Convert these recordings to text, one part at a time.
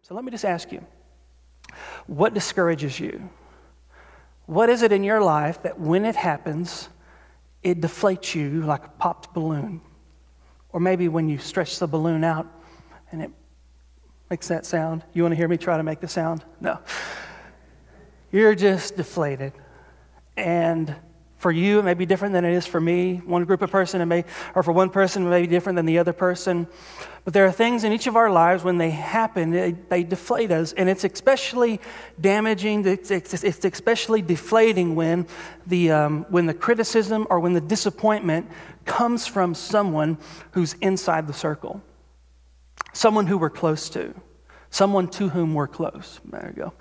So let me just ask you, what discourages you? What is it in your life that when it happens, it deflates you like a popped balloon? Or maybe when you stretch the balloon out and it makes that sound. You want to hear me try to make the sound? No. You're just deflated. And for you, it may be different than it is for me. One group of person, or for one person, it may be different than the other person. But there are things in each of our lives when they happen, they deflate us, and it's especially damaging. It's especially deflating when the criticism or when the disappointment comes from someone who's inside the circle, someone who we're close to, someone to whom we're close. There you go.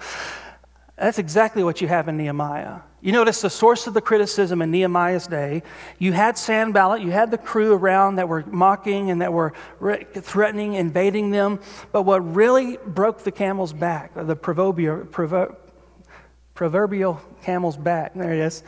That's exactly what you have in Nehemiah. You notice the source of the criticism in Nehemiah's day. You had Sanballat, you had the crew around that were mocking and that were threatening, invading them. But what really broke the camel's back, or the proverbial camel's back, there it is,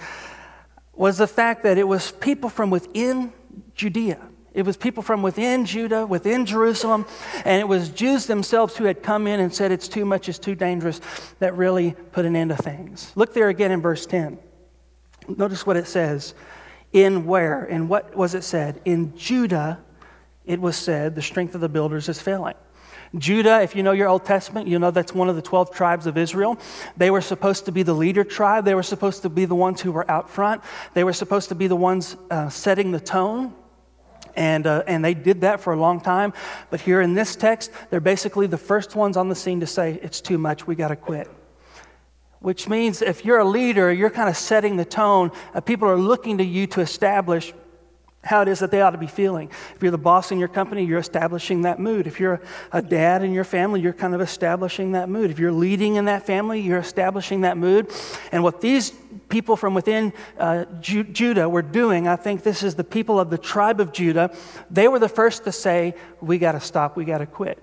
was the fact that it was people from within Judea. It was people from within Judah, within Jerusalem, and it was Jews themselves who had come in and said it's too much, it's too dangerous, that really put an end to things. Look there again in verse 10. Notice what it says. In where? And what was it said? In Judah, it was said, the strength of the builders is failing. Judah, if you know your Old Testament, you know that's one of the 12 tribes of Israel. They were supposed to be the leader tribe. They were supposed to be the ones who were out front. They were supposed to be the ones setting the tone. And they did that for a long time. But here in this text, they're basically the first ones on the scene to say, it's too much, we got to quit. Which means if you're a leader, you're kind of setting the tone. People are looking to you to establish how it is that they ought to be feeling. If you're the boss in your company, you're establishing that mood. If you're a dad in your family, you're kind of establishing that mood. If you're leading in that family, you're establishing that mood. And what these people from within Judah were doing, I think this is the people of the tribe of Judah, they were the first to say, we got to stop, we got to quit.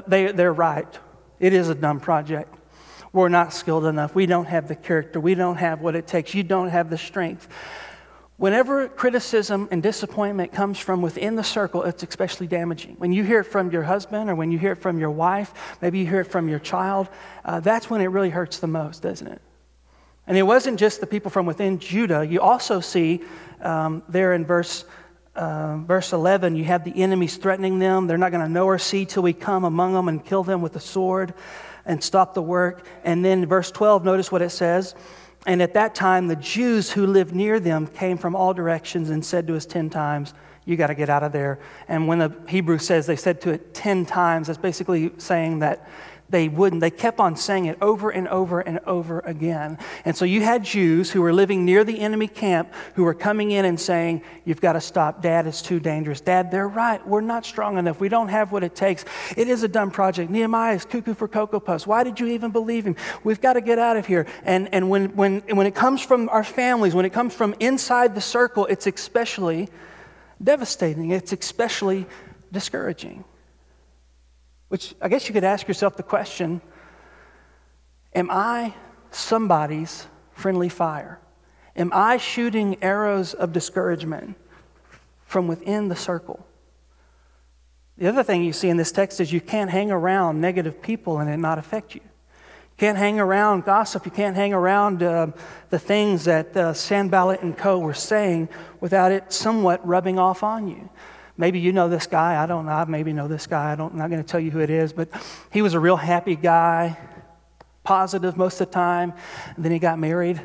They're right. It is a dumb project. We're not skilled enough. We don't have the character. We don't have what it takes. You don't have the strength. Whenever criticism and disappointment comes from within the circle, it's especially damaging. When you hear it from your husband or when you hear it from your wife, maybe you hear it from your child, that's when it really hurts the most, doesn't it? And it wasn't just the people from within Judah. You also see there in verse 11, you have the enemies threatening them. They're not going to know or see till we come among them and kill them with the sword and stop the work. And then verse 12, notice what it says. And at that time, the Jews who lived near them came from all directions and said to us 10 times, you got to get out of there. And when the Hebrew says they said to it 10 times, that's basically saying that they wouldn't. They kept on saying it over and over and over again. And so you had Jews who were living near the enemy camp who were coming in and saying, you've got to stop. Dad, it's too dangerous. Dad, they're right. We're not strong enough. We don't have what it takes. It is a dumb project. Nehemiah is cuckoo for Cocoa Puffs. Why did you even believe him? We've got to get out of here. And when it comes from our families, when it comes from inside the circle, it's especially devastating. It's especially discouraging. Which I guess you could ask yourself the question, am I somebody's friendly fire? Am I shooting arrows of discouragement from within the circle? The other thing you see in this text is you can't hang around negative people and it not affect you. You can't hang around gossip. You can't hang around the things that Sanballat and co. were saying without it somewhat rubbing off on you. Maybe you know this guy. I don't know. I maybe know this guy. I'm not going to tell you who it is, but he was a real happy guy, positive most of the time. And then he got married.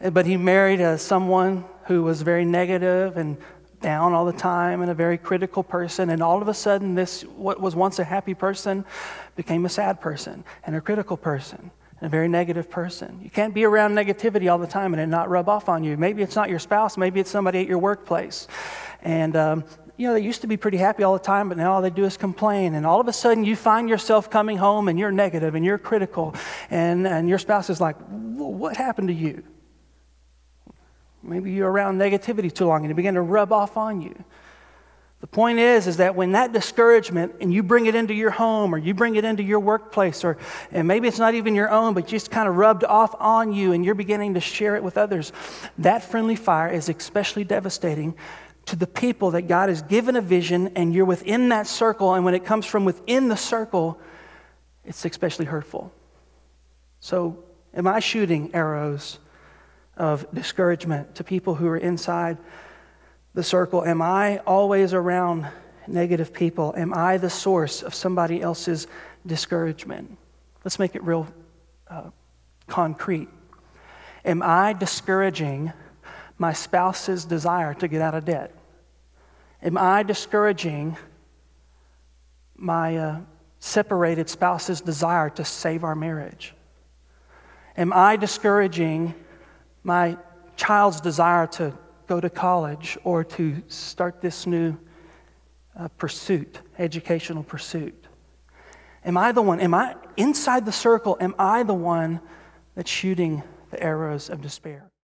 But he married someone who was very negative and down all the time and a very critical person. And all of a sudden, this, what was once a happy person, became a sad person and a critical person. A very negative person. You can't be around negativity all the time and it not rub off on you. Maybe it's not your spouse. Maybe it's somebody at your workplace. And, they used to be pretty happy all the time, but now all they do is complain. And all of a sudden you find yourself coming home and you're negative and you're critical. And your spouse is like, what happened to you? Maybe you're around negativity too long and it began to rub off on you. The point is that when that discouragement, and you bring it into your home or you bring it into your workplace, and maybe it's not even your own, but just kind of rubbed off on you and you're beginning to share it with others, that friendly fire is especially devastating to the people that God has given a vision and you're within that circle, and when it comes from within the circle, it's especially hurtful. So, am I shooting arrows of discouragement to people who are inside the circle? Am I always around negative people? Am I the source of somebody else's discouragement? Let's make it real concrete. Am I discouraging my spouse's desire to get out of debt? Am I discouraging my separated spouse's desire to save our marriage? Am I discouraging my child's desire to go to college or to start this new pursuit, educational pursuit? Am I inside the circle, am I the one that's shooting the arrows of despair?